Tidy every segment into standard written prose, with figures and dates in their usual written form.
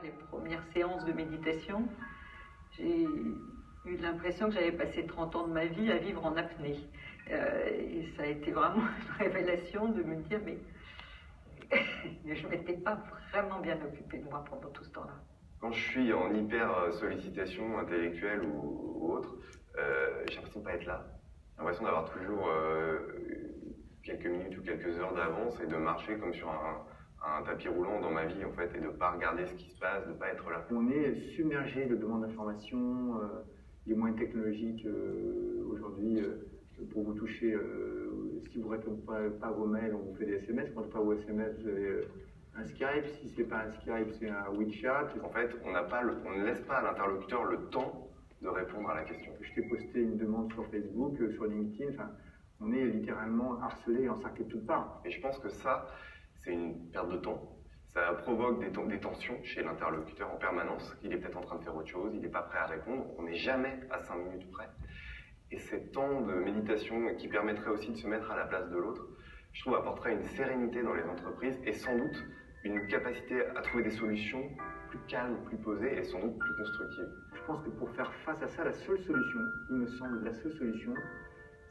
les premières séances de méditation, j'ai eu l'impression que j'avais passé 30 ans de ma vie à vivre en apnée. Et ça a été vraiment une révélation de me dire, mais je ne m'étais pas vraiment bien occupée de moi pendant tout ce temps-là. Quand je suis en hyper sollicitation intellectuelle ou autre, j'ai l'impression de ne pas être là. J'ai l'impression d'avoir toujours quelques minutes ou quelques heures d'avance et de marcher comme sur un tapis roulant dans ma vie en fait, et de ne pas regarder ce qui se passe, de ne pas être là. On est submergé de demandes d'informations, les moyens technologiques aujourd'hui pour vous toucher. Si vous ne répondez pas à vos mails, on vous fait des SMS. Quand pas vos SMS, vous avez un Skype. Si ce n'est pas un Skype, c'est un WeChat. En fait, on ne laisse pas à l'interlocuteur le temps de répondre à la question. Je t'ai posté une demande sur Facebook, sur LinkedIn. Enfin, on est littéralement harcelé et encerclé de toutes parts. Et je pense que ça, c'est une perte de temps. Ça provoque des tensions chez l'interlocuteur en permanence. Il est peut-être en train de faire autre chose, il n'est pas prêt à répondre. On n'est jamais à 5 minutes près. Et ces temps de méditation qui permettraient aussi de se mettre à la place de l'autre, je trouve apporterait une sérénité dans les entreprises et sans doute une capacité à trouver des solutions plus calmes, plus posées et sans doute plus constructives. Je pense que pour faire face à ça, la seule solution, il me semble, la seule solution,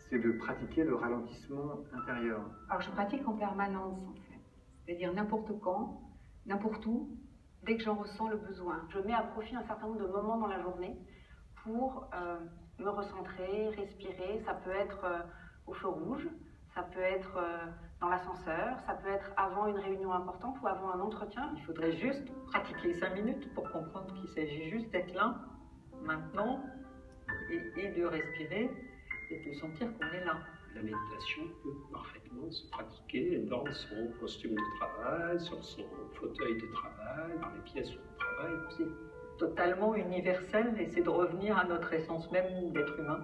c'est de pratiquer le ralentissement intérieur. Alors je pratique en permanence en fait, c'est-à-dire n'importe quand, n'importe où, dès que j'en ressens le besoin. Je mets à profit un certain nombre de moments dans la journée pour me recentrer, respirer. Ça peut être au feu rouge, ça peut être dans l'ascenseur, ça peut être avant une réunion importante ou avant un entretien. Il faudrait juste pratiquer 5 minutes pour comprendre qu'il s'agit juste d'être là, maintenant, et de respirer et de sentir qu'on est là. La méditation peut parfaitement se pratiquer dans son costume de travail, sur son fauteuil de travail, dans les pièces où on travaille. C'est totalement universel et c'est de revenir à notre essence même d'être humain.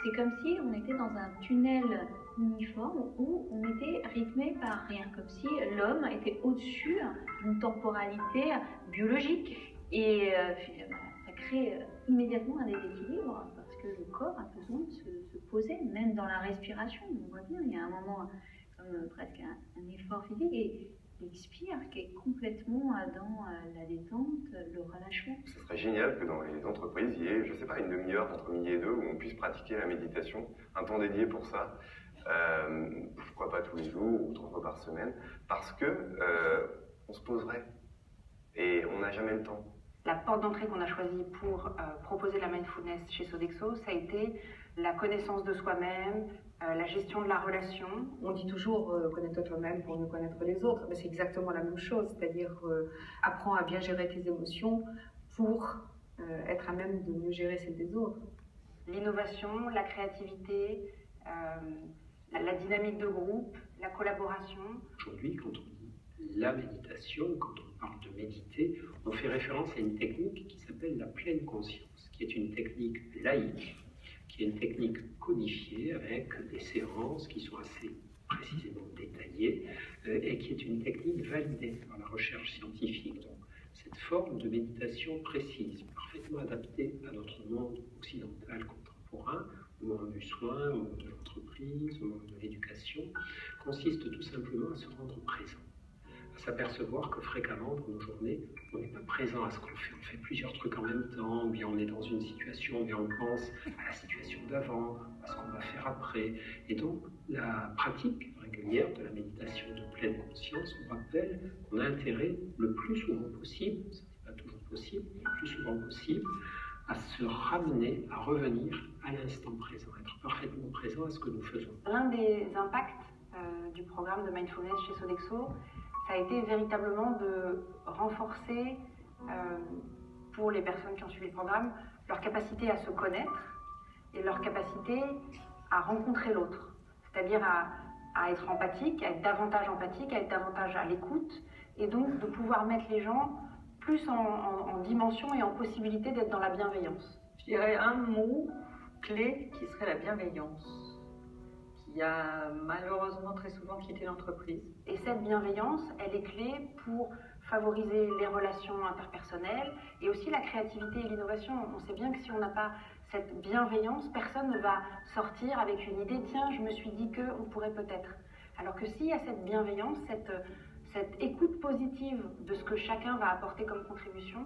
C'est comme si on était dans un tunnel uniforme où on était rythmé par rien, comme si l'homme était au-dessus d'une temporalité biologique. Et finalement, ça crée immédiatement un déséquilibre parce que le corps a besoin de se poser, même dans la respiration. On voit bien, il y a un moment comme presque un effort physique et l'expire qui est complètement dans la détente, le relâchement. Ce serait génial que dans les entreprises, il y ait, je ne sais pas, une demi-heure entre midi et deux où on puisse pratiquer la méditation, un temps dédié pour ça. Pourquoi pas tous les jours ou 3 fois par semaine, parce que on se poserait et on n'a jamais le temps. La porte d'entrée qu'on a choisie pour proposer la mindfulness chez Sodexo, ça a été la connaissance de soi-même, la gestion de la relation. On dit toujours connais-toi toi-même pour mieux connaître les autres, mais c'est exactement la même chose, c'est-à-dire apprends à bien gérer tes émotions pour être à même de mieux gérer celles des autres. L'innovation, la créativité, la dynamique de groupe, la collaboration. Aujourd'hui, quand on dit la méditation, quand on parle de méditer, on fait référence à une technique qui s'appelle la pleine conscience, qui est une technique laïque, qui est une technique codifiée avec des séances qui sont assez précisément détaillées et qui est une technique validée par la recherche scientifique. Donc, cette forme de méditation précise, parfaitement adaptée à notre monde occidental contemporain, au monde du soin, au monde de l'entreprise, au monde de l'éducation, consiste tout simplement à se rendre présent, à s'apercevoir que fréquemment dans nos journées, on n'est pas présent à ce qu'on fait. On fait plusieurs trucs en même temps, ou bien on est dans une situation, ou bien on pense à la situation d'avant, à ce qu'on va faire après. Et donc, la pratique régulière de la méditation de pleine conscience nous rappelle qu'on a intérêt le plus souvent possible, ce n'est pas toujours possible, mais le plus souvent possible, à se ramener, à revenir à l'instant présent, être parfaitement présent à ce que nous faisons. L'un des impacts du programme de mindfulness chez Sodexo, ça a été véritablement de renforcer pour les personnes qui ont suivi le programme leur capacité à se connaître et leur capacité à rencontrer l'autre, c'est-à-dire à être empathique, à être davantage empathique, à être davantage à l'écoute et donc de pouvoir mettre les gens plus en dimension et en possibilité d'être dans la bienveillance. Je dirais un mot clé qui serait la bienveillance, qui a malheureusement très souvent quitté l'entreprise. Et cette bienveillance, elle est clé pour favoriser les relations interpersonnelles et aussi la créativité et l'innovation. On sait bien que si on n'a pas cette bienveillance, personne ne va sortir avec une idée, tiens, je me suis dit qu'on pourrait peut-être. Alors que s'il y a cette bienveillance, cette écoute positive de ce que chacun va apporter comme contribution,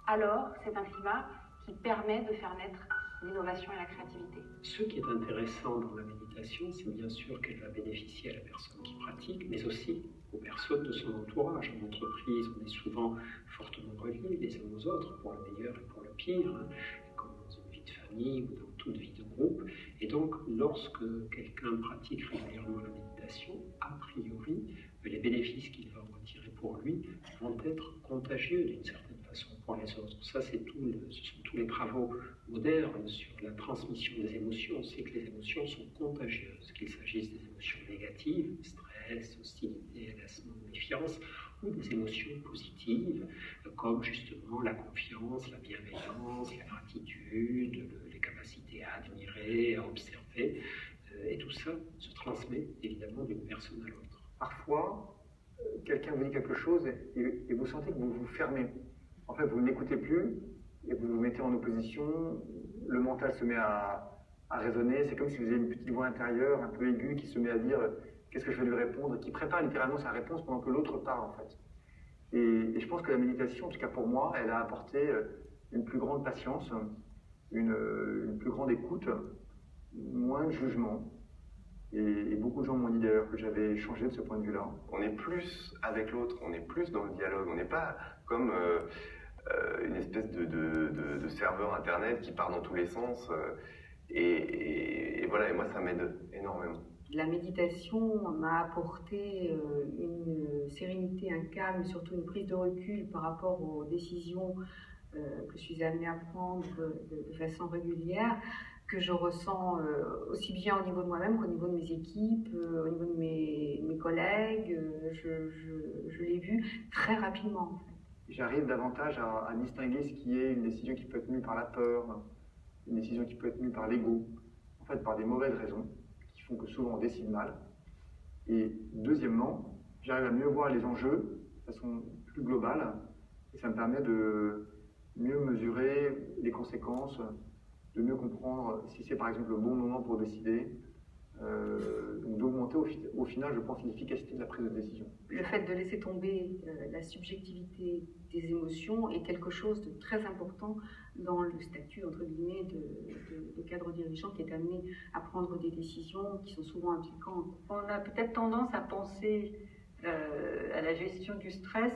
alors c'est un climat qui permet de faire naître l'innovation et la créativité. Ce qui est intéressant dans la méditation, c'est bien sûr qu'elle va bénéficier à la personne qui pratique, mais aussi aux personnes de son entourage. En entreprise, on est souvent fortement reliés les uns aux autres, pour le meilleur et pour le pire, hein, comme dans une vie de famille ou dans toute vie de groupe. Et donc, lorsque quelqu'un pratique régulièrement la méditation, a priori, les bénéfices qu'il va en retirer pour lui vont être contagieux d'une certaine façon pour les autres. Ça, ce sont tous les travaux modernes sur la transmission des émotions. On sait que les émotions sont contagieuses, qu'il s'agisse des émotions négatives, stress, hostilité, agacement, méfiance, ou des émotions positives, comme justement la confiance, la bienveillance, la gratitude, les capacités à admirer, à observer. Et tout ça se transmet évidemment d'une personne à l'autre. Parfois, quelqu'un vous dit quelque chose et vous sentez que vous vous fermez. En fait, vous ne l'écoutez plus et vous vous mettez en opposition. Le mental se met à raisonner. C'est comme si vous avez une petite voix intérieure un peu aiguë qui se met à dire qu'est-ce que je vais lui répondre, qui prépare littéralement sa réponse pendant que l'autre parle en fait. Et je pense que la méditation, en tout cas pour moi, elle a apporté une plus grande patience, une plus grande écoute, moins de jugement. Et beaucoup de gens m'ont dit d'ailleurs que j'avais changé de ce point de vue-là. On est plus avec l'autre, on est plus dans le dialogue, on n'est pas comme une espèce de serveur internet qui part dans tous les sens. Et voilà, et moi ça m'aide énormément. La méditation m'a apporté une sérénité, un calme, surtout une prise de recul par rapport aux décisions que je suis amenée à prendre de façon régulière, que je ressens aussi bien au niveau de moi-même qu'au niveau de mes équipes, au niveau de mes collègues. Je l'ai vu très rapidement. En fait. J'arrive davantage à distinguer ce qui est une décision qui peut être mue par la peur, une décision qui peut être mue par l'ego, en fait par des mauvaises raisons, qui font que souvent on décide mal. Et deuxièmement, j'arrive à mieux voir les enjeux de façon plus globale, et ça me permet de mieux mesurer les conséquences, de mieux comprendre si c'est par exemple le bon moment pour décider, donc d'augmenter au final, je pense, l'efficacité de la prise de décision. Le fait de laisser tomber la subjectivité des émotions est quelque chose de très important dans le statut, entre guillemets, de cadre dirigeant qui est amené à prendre des décisions qui sont souvent impliquantes. On a peut-être tendance à penser à la gestion du stress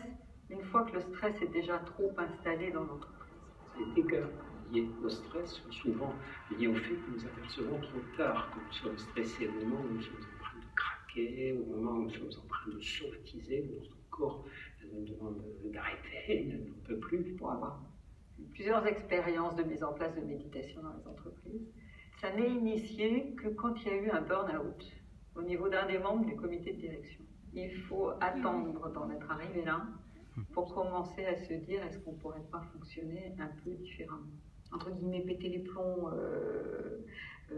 une fois que le stress est déjà trop installé dans l'entreprise. Les dégâts liés au stress sont souvent liés au fait que nous apercevons trop tard que nous sommes stressés, au moment où nous sommes en train de craquer, au moment où nous sommes en train de somatiser, où notre corps nous demande d'arrêter, il n'en peut plus. Pour avoir plusieurs expériences de mise en place de méditation dans les entreprises, ça n'est initié que quand il y a eu un burn-out au niveau d'un des membres du comité de direction. Il faut attendre d'en être arrivé là pour commencer à se dire est-ce qu'on ne pourrait pas fonctionner un peu différemment. Entre guillemets, péter les plombs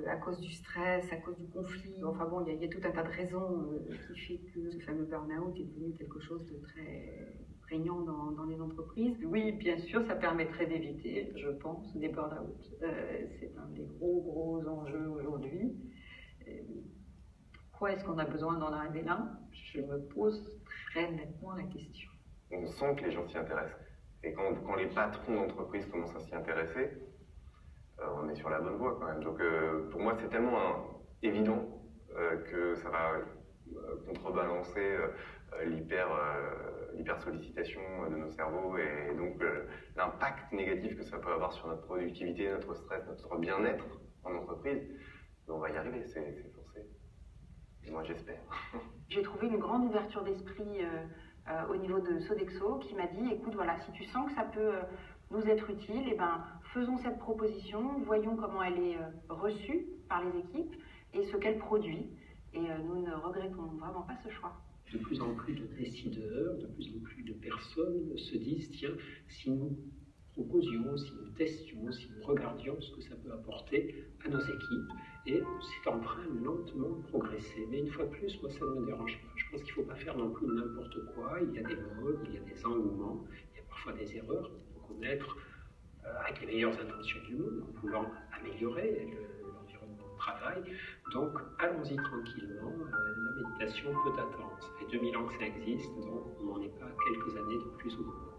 à cause du stress, à cause du conflit. Enfin bon, il y a tout un tas de raisons qui fait que ce fameux burn-out est devenu quelque chose de très prégnant dans les entreprises. Oui, bien sûr, ça permettrait d'éviter, je pense, des burn-out. C'est un des gros enjeux aujourd'hui. Pourquoi est-ce qu'on a besoin d'en arriver là? Je me pose très nettement la question. On sent que les gens s'y intéressent. Et quand les patrons d'entreprise commencent à s'y intéresser, on est sur la bonne voie quand même. Donc pour moi, c'est tellement évident que ça va contrebalancer l'hyper-sollicitation de nos cerveaux et donc l'impact négatif que ça peut avoir sur notre productivité, notre stress, notre bien-être en entreprise. On va y arriver, c'est forcé. Et moi, j'espère. J'ai trouvé une grande ouverture d'esprit au niveau de Sodexo qui m'a dit écoute, voilà, si tu sens que ça peut nous être utile, eh ben, faisons cette proposition, voyons comment elle est reçue par les équipes et ce qu'elle produit. Et nous ne regrettons vraiment pas ce choix. De plus en plus de décideurs, de plus en plus de personnes se disent tiens, si nous proposions, si nous testions, si nous regardions ce que ça peut apporter à nos équipes, et c'est en train lentement de progresser. Mais une fois de plus, moi, ça ne me dérange pas. Je pense qu'il ne faut pas faire non plus n'importe quoi. Il y a des modes, il y a des engouements, il y a parfois des erreurs qu'il faut connaître avec les meilleures intentions du monde, en voulant améliorer l'environnement de travail. Donc, allons-y tranquillement, la méditation peut attendre. Ça fait 2000 ans que ça existe, donc on n'en est pas à quelques années de plus ou de moins.